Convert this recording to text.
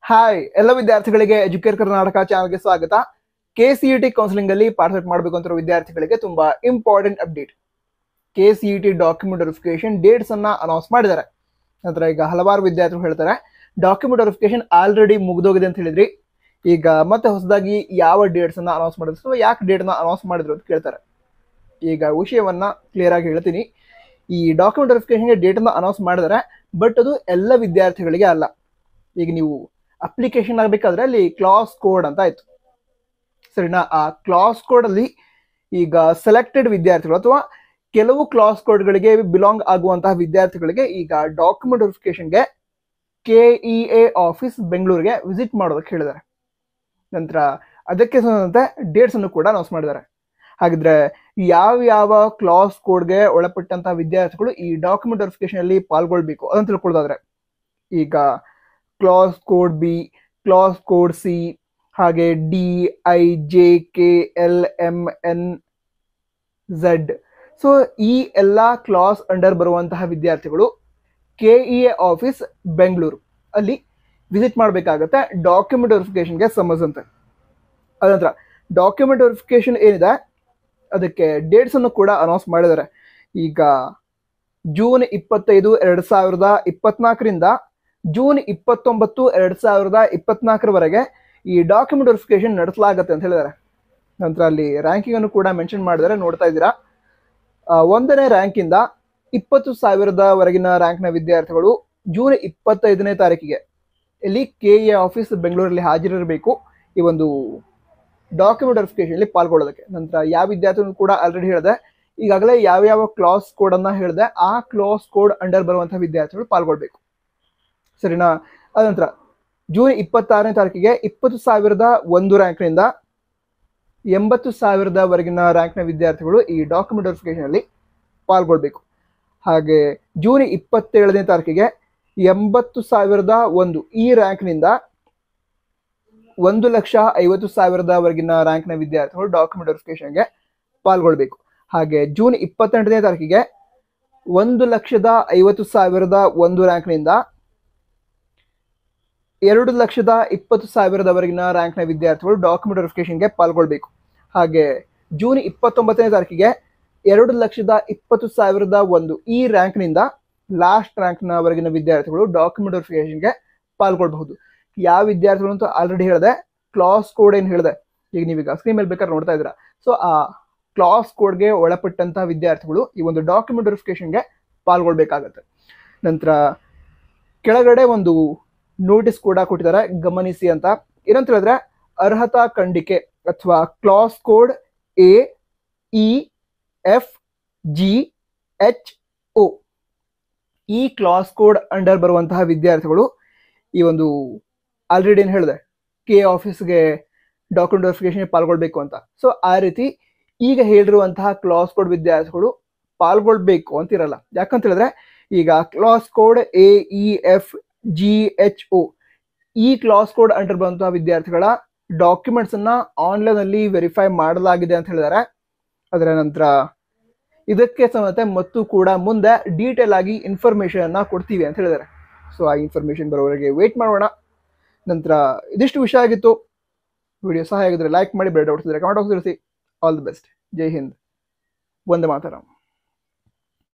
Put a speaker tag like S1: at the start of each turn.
S1: Hi ಎಲ್ಲ ವಿದ್ಯಾರ್ಥಿಗಳಿಗೆ Educare Karnataka ಚಾನಲ್ಗೆ ಸ್ವಾಗತ. KCET ಕೌನ್ಸಿಲಿಂಗ್ ಅಲ್ಲಿ ಪಾರ್ಟಿಸಿಪೇಟ್ ಮಾಡಬೇಕು ಅಂತಿರೋ ವಿದ್ಯಾರ್ಥಿಗಳಿಗೆ ತುಂಬಾ important update. KCET document verification dates ಅನ್ನ ಅನೌನ್ಸ್ ಮಾಡಿದ್ದಾರೆ. ನಂತರ ಈಗ ಹಲವಾರು ವಿದ್ಯಾರ್ಥಿಗಳು ಹೇಳ್ತಾರೆ ಡಾಕ್ಯುಮೆಂಟ್ ವೆರಿಫಿಕೇಶನ್ ಆಲ್ರೆಡಿ ಮುಗಿದೋಗಿದೆ ಅಂತ ಹೇಳಿದ್ರಿ, ಈಗ ಮತ್ತೆ ಹೊಸದಾಗಿ ಯಾವ ಡೇಟ್ಸ್ ಅನ್ನ ಅನೌನ್ಸ್ ಮಾಡಿದ್ರು, ಸೊ ಯಾಕೆ ಡೇಟ್ ಅನ್ನ ಅನೌನ್ಸ್ ಮಾಡಿದ್ರು ಅಂತ ಕೇಳ್ತಾರೆ. ಈಗ ವಿಷಯವನ್ನ ಕ್ಲಿಯರ್ ಆಗಿ ಹೇಳ್ತೀನಿ. ಈ ಡಾಕ್ಯುಮೆಂಟ್ ವೆರಿಫಿಕೇಶನ್ಗೆ ಡೇಟ್ ಅನ್ನ ಅನೌನ್ಸ್ ಮಾಡಿದ್ದಾರೆ, ಬಟ್ ಅದು ಎಲ್ಲ ವಿದ್ಯಾರ್ಥಿಗಳಿಗೆ ಅಲ್ಲ. ಈಗ ನೀವು ಅಪ್ಲಿಕೇಶನ್ ಆಗಬೇಕಾದ್ರೆ ಅಲ್ಲಿ ಕ್ಲಾಸ್ ಕೋಡ್ ಅಂತ ಆಯ್ತು, ಸರಿನಾ? ಆ ಕ್ಲಾಸ್ ಕೋಡ್ ಅಲ್ಲಿ ಈಗ ಸೆಲೆಕ್ಟೆಡ್ ವಿದ್ಯಾರ್ಥಿಗಳು ಅಥವಾ ಕೆಲವು ಕ್ಲಾಸ್ ಕೋಡ್ಗಳಿಗೆ ಬಿಲಾಂಗ್ ಆಗುವಂತಹ ವಿದ್ಯಾರ್ಥಿಗಳಿಗೆ ಈಗ ಡಾಕ್ಯುಮೆಂಟ್ ವೆರಿಫಿಕೇಶನ್ಗೆ KEA ಆಫೀಸ್ ಬೆಂಗಳೂರಿಗೆ ವಿಸಿಟ್ ಮಾಡೋದಕ್ಕೆ ಹೇಳಿದ್ದಾರೆ. ನಂತರ ಅದಕ್ಕೆ ಸಂಬಂಧಂತೆ ಡೇಟ್ಸ್ ಅನ್ನು ಕೂಡ ಅನೌನ್ಸ್ ಮಾಡಿದ್ದಾರೆ. ಹಾಗಿದ್ರೆ ಯಾವ ಕ್ಲಾಸ್ ಕೋಡ್ಗೆ ಒಳಪಟ್ಟಂತಹ ವಿದ್ಯಾರ್ಥಿಗಳು ಈ ಡಾಕ್ಯುಮೆಂಟ್ ವೆರಿಫಿಕೇಶನ್ ಅಲ್ಲಿ ಪಾಲ್ಗೊಳ್ಬೇಕು ಅದನ್ನು ತಿಳ್ಕೊಳ್ಳೋದಾದ್ರೆ, ಈಗ class code B, class code C, ಹಾಗೆ DIJKLMNZ, ಸೊ ಈ ಎಲ್ಲ ಕ್ಲಾಸ್ ಅಂಡರ್ ಬರುವಂತಹ ವಿದ್ಯಾರ್ಥಿಗಳು KEA ಆಫೀಸ್ ಬೆಂಗಳೂರು ಅಲ್ಲಿ ವಿಸಿಟ್ ಮಾಡಬೇಕಾಗತ್ತೆ ಡಾಕ್ಯುಮೆಂಟ್ ವೆರಿಫಿಕೇಶನ್ಗೆ ಸಂಬಂಧಿಸಿದಂತೆ. ಅದಂತರ ಡಾಕ್ಯುಮೆಂಟ್ ವೆರಿಫಿಕೇಶನ್ ಏನಿದೆ ಅದಕ್ಕೆ ಡೇಟ್ಸ್ ಅನ್ನು ಕೂಡ ಅನೌನ್ಸ್ ಮಾಡಿದ್ದಾರೆ. ಈಗ ಜೂನ್ 25, 2024ರಿಂದ ಜೂನ್ 29, 2024ರವರೆಗೆ ಈ ಡಾಕ್ಯುಮೆಂಟ್ ವೆರಿಫಿಕೇಶನ್ ನಡೆಸಲಾಗುತ್ತೆ ಅಂತ ಹೇಳಿದ್ದಾರೆ. ನಂತರ ಅಲ್ಲಿ ರ್ಯಾಂಕಿಂಗ್ ಅನ್ನು ಕೂಡ ಮೆನ್ಷನ್ ಮಾಡಿದ್ದಾರೆ, ನೋಡ್ತಾ ಇದ್ದೀರಾ. 1ನೇ ರ್ಯಾಂಕಿಂದ 20,000ವರೆಗಿನ ರ್ಯಾಂಕ್ನ ವಿದ್ಯಾರ್ಥಿಗಳು ಜೂನ್ 25ನೇ ತಾರೀಕಿಗೆ ಇಲ್ಲಿ KEA ಆಫೀಸ್ ಬೆಂಗಳೂರಲ್ಲಿ ಹಾಜರಿರಬೇಕು ಈ ಒಂದು ಡಾಕ್ಯುಮೆಂಟ್ ವೆರಿಫಿಕೇಶನ್ ಅಲ್ಲಿ ಪಾಲ್ಗೊಳ್ಳೋದಕ್ಕೆ. ನಂತರ ಯಾವ ವಿದ್ಯಾರ್ಥಿಗಳು ಕೂಡ ಆಲ್ರೆಡಿ ಹೇಳಿದೆ, ಈಗಾಗಲೇ ಯಾವ ಕ್ಲಾಸ್ ಕೋಡ್ ಅನ್ನ ಹೇಳಿದೆ ಆ ಕ್ಲಾಸ್ ಕೋಡ್ ಅಂಡರ್ ಬರುವಂತಹ ವಿದ್ಯಾರ್ಥಿಗಳು ಪಾಲ್ಗೊಳ್ಬೇಕು, ಸರಿನಾ? ಅದಂತರ ಜೂನ್ 26ನೇ ತಾರೀಕಿಗೆ 20,001 ರ್ಯಾಂಕ್ನಿಂದ 80,000ವರೆಗಿನ ರ್ಯಾಂಕ್ನ ವಿದ್ಯಾರ್ಥಿಗಳು ಈ ಡಾಕ್ಯುಮೆಂಟ್ ವೆರಿಫಿಕೇಶನ್ ಅಲ್ಲಿ ಪಾಲ್ಗೊಳ್ಬೇಕು. ಹಾಗೆ ಜೂನ್ 27ನೇ ತಾರೀಕಿಗೆ 80,001 ಈ ರ್ಯಾಂಕ್ನಿಂದ 1,50,000ವರೆಗಿನ ರ್ಯಾಂಕ್ನ ವಿದ್ಯಾರ್ಥಿಗಳು ಡಾಕ್ಯುಮೆಂಟ್ ವೆರಿಫಿಕೇಶನ್ಗೆ ಪಾಲ್ಗೊಳ್ಬೇಕು. ಹಾಗೆ ಜೂನ್ 28ನೇ ತಾರೀಕಿಗೆ 1,50,001 ರ್ಯಾಂಕ್ನಿಂದ 2,20,000ವರೆಗಿನ ರ್ಯಾಂಕ್ನ ವಿದ್ಯಾರ್ಥಿಗಳು ಡಾಕ್ಯುಮೆಂಟ್ ವೆರಿಫಿಕೇಶನ್ಗೆ ಪಾಲ್ಗೊಳ್ಬೇಕು. ಹಾಗೆ ಜೂನ್ 29ನೇ ತಾರೀಕಿಗೆ 2,20,001 ಈ ರ್ಯಾಂಕ್ನಿಂದ ಲಾಸ್ಟ್ ರ್ಯಾಂಕ್ನವರೆಗಿನ ವಿದ್ಯಾರ್ಥಿಗಳು ಡಾಕ್ಯುಮೆಂಟ್ ವೆರಿಫಿಕೇಶನ್ಗೆ ಪಾಲ್ಗೊಳ್ಬಹುದು. ಯಾವ ವಿದ್ಯಾರ್ಥಿಗಳು ಅಂತ ಆಲ್ರೆಡಿ ಹೇಳಿದೆ, ಕ್ಲಾಸ್ ಕೋಡ್ ಏನು ಹೇಳಿದೆ ಈಗ ನೀವೀಗ ಸ್ಕ್ರೀನ್ ಮೇಲೆ ಬೇಕಾದ್ರೆ ನೋಡ್ತಾ ಇದ್ದೀರಾ. ಸೊ ಆ ಕ್ಲಾಸ್ ಕೋಡ್ಗೆ ಒಳಪಟ್ಟಂತಹ ವಿದ್ಯಾರ್ಥಿಗಳು ಈ ಒಂದು ಡಾಕ್ಯುಮೆಂಟ್ ವೆರಿಫಿಕೇಶನ್ಗೆ ಪಾಲ್ಗೊಳ್ಬೇಕಾಗತ್ತೆ. ನಂತರ ಕೆಳಗಡೆ ಒಂದು ನೋಟಿಸ್ ಕೂಡ ಕೊಟ್ಟಿದ್ದಾರೆ, ಗಮನಿಸಿ ಅಂತ. ಏನಂತ ಹೇಳಿದ್ರೆ, ಅರ್ಹತಾ ಖಂಡಿಕೆ ಅಥವಾ ಕ್ಲಾಸ್ ಕೋಡ್ AEFGHO ಈ ಕ್ಲಾಸ್ ಕೋಡ್ ಅಂಡರ್ ಬರುವಂತಹ ವಿದ್ಯಾರ್ಥಿಗಳು ಈ ಒಂದು ಆಲ್ರೆಡಿ ಏನು ಹೇಳಿದೆ KEA ಆಫೀಸ್ಗೆ ಡಾಕ್ಯುಮೆಂಟ್ ವೆರಿಫಿಕೇಶನ್ ಪಾಲ್ಗೊಳ್ಬೇಕು ಅಂತ. ಸೊ ಆ ರೀತಿ ಈಗ ಹೇಳಿರುವಂತಹ ಕ್ಲಾಸ್ ಕೋಡ್ ವಿದ್ಯಾರ್ಥಿಗಳು ಪಾಲ್ಗೊಳ್ಬೇಕು ಅಂತಿರಲ್ಲ. ಯಾಕಂತ ಹೇಳಿದ್ರೆ ಈಗ ಕ್ಲಾಸ್ ಕೋಡ್ AEFGHO ಈ ಕ್ಲಾಸ್ ಕೋಡ್ ಅಂಡರ್ ಬರುವಂತಹ ವಿದ್ಯಾರ್ಥಿಗಳ ಡಾಕ್ಯುಮೆಂಟ್ಸ್ ಅನ್ನ ಆನ್ಲೈನ್ ಅಲ್ಲಿ ವೆರಿಫೈ ಮಾಡಲಾಗಿದೆ ಅಂತ ಹೇಳಿದ್ದಾರೆ. ಅದರ ನಂತರ ಇದಕ್ಕೆ ಸಂಬಂಧ ಮತ್ತು ಕೂಡ ಮುಂದೆ ಡೀಟೇಲ್ ಆಗಿ ಇನ್ಫಾರ್ಮೇಶನ್ ಅನ್ನ ಕೊಡ್ತೀವಿ ಅಂತ ಹೇಳಿದ್ದಾರೆ. ಸೊ ಆ ಇನ್ಫಾರ್ಮೇಶನ್ ಬರೋವರೆಗೆ ವೇಟ್ ಮಾಡೋಣ. ನಂತರ ಇದಿಷ್ಟು ವಿಷಯ ಆಗಿತ್ತು. ವಿಡಿಯೋ ಸಹಾಯ ಆಗಿದ್ರೆ ಲೈಕ್ ಮಾಡಿ, ಬೇರೆ ಡೌಟ್ಸ್ ಇದ್ರೆ ಕಮೆಂಟ್ ಬಾಕ್ಸ್ ತಿಳಿಸಿ. All the best. ಜೈ ಹಿಂದ್, ವಂದೇ ಮಾತರಂ.